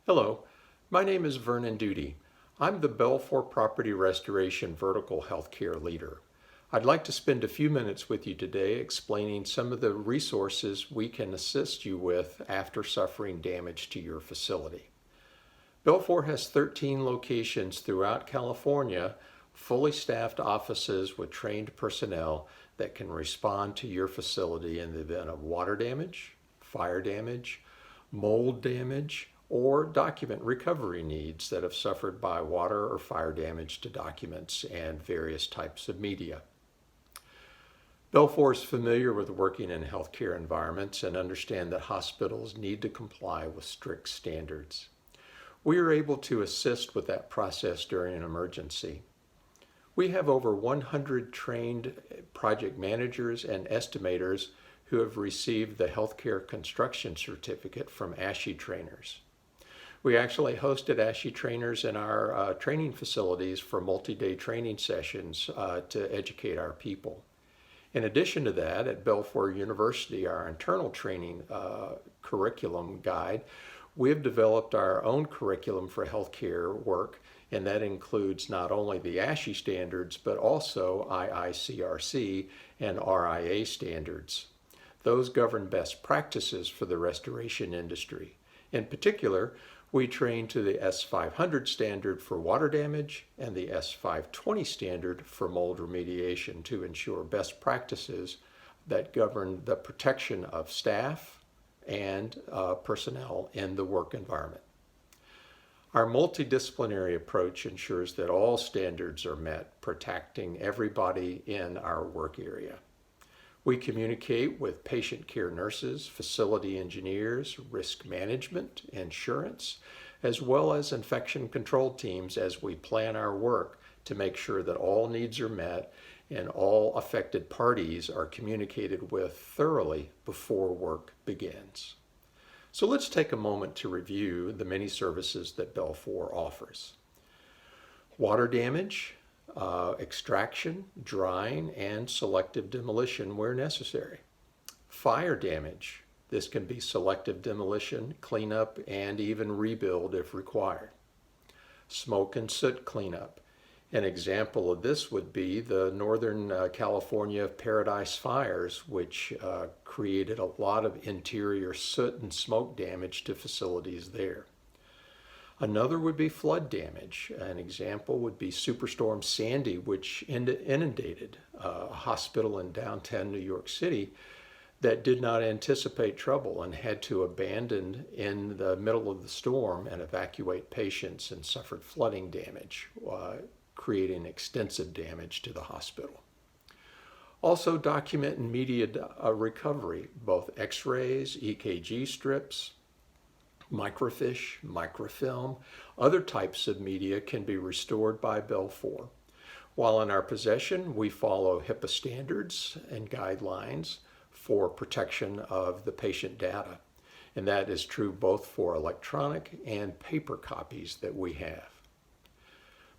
Hello, my name is Vernon Duty. I'm the Belfor Property Restoration Vertical Healthcare Leader. I'd like to spend a few minutes with you today explaining some of the resources we can assist you with after suffering damage to your facility. Belfor has 13 locations throughout California, fully staffed offices with trained personnel that can respond to your facility in the event of water damage, fire damage, mold damage, or document recovery needs that have suffered by water or fire damage to documents and various types of media. Belfor is familiar with working in healthcare environments and understand that hospitals need to comply with strict standards. We are able to assist with that process during an emergency. We have over 100 trained project managers and estimators who have received the Healthcare Construction Certificate from ASHE trainers. We actually hosted ASHE trainers in our training facilities for multi-day training sessions to educate our people. In addition to that, at Belfor University, our internal training curriculum guide, we have developed our own curriculum for healthcare work, and that includes not only the ASHE standards, but also IICRC and RIA standards. Those govern best practices for the restoration industry. In particular, we train to the S500 standard for water damage and the S520 standard for mold remediation to ensure best practices that govern the protection of staff and personnel in the work environment. Our multidisciplinary approach ensures that all standards are met, protecting everybody in our work area. We communicate with patient care nurses, facility engineers, risk management, insurance, as well as infection control teams as we plan our work to make sure that all needs are met and all affected parties are communicated with thoroughly before work begins. So let's take a moment to review the many services that Belfor offers. Water damage, extraction, drying, and selective demolition where necessary. Fire damage. This can be selective demolition, cleanup, and even rebuild if required. Smoke and soot cleanup. An example of this would be the Northern California Paradise fires, which created a lot of interior soot and smoke damage to facilities there. Another would be flood damage. An example would be Superstorm Sandy, which inundated a hospital in downtown New York City that did not anticipate trouble and had to abandon in the middle of the storm and evacuate patients and suffered flooding damage, creating extensive damage to the hospital. Also document and media recovery, both x-rays, EKG strips, microfiche, microfilm, other types of media can be restored by Belfor. While in our possession, we follow HIPAA standards and guidelines for protection of the patient data. And that is true both for electronic and paper copies that we have.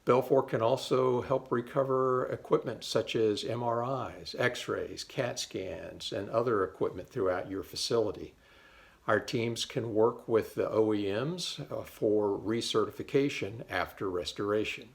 Belfor can also help recover equipment such as MRIs, x-rays, CAT scans, and other equipment throughout your facility. Our teams can work with the OEMs for recertification after restoration.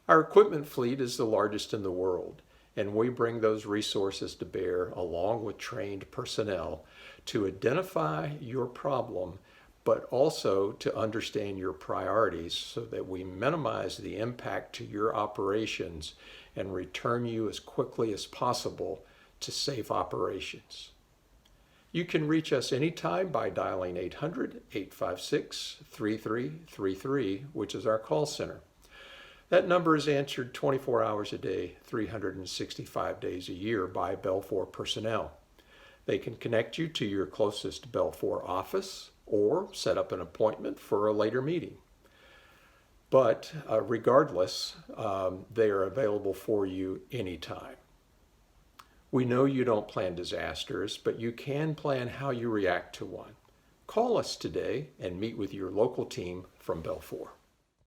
Our equipment fleet is the largest in the world, and we bring those resources to bear along with trained personnel to identify your problem, but also to understand your priorities so that we minimize the impact to your operations and return you as quickly as possible to safe operations. You can reach us anytime by dialing 800-856-3333, which is our call center. That number is answered 24 hours a day, 365 days a year by Belfor personnel. They can connect you to your closest Belfor office or set up an appointment for a later meeting. But regardless, they are available for you anytime. We know you don't plan disasters, but you can plan how you react to one. Call us today and meet with your local team from Belfor.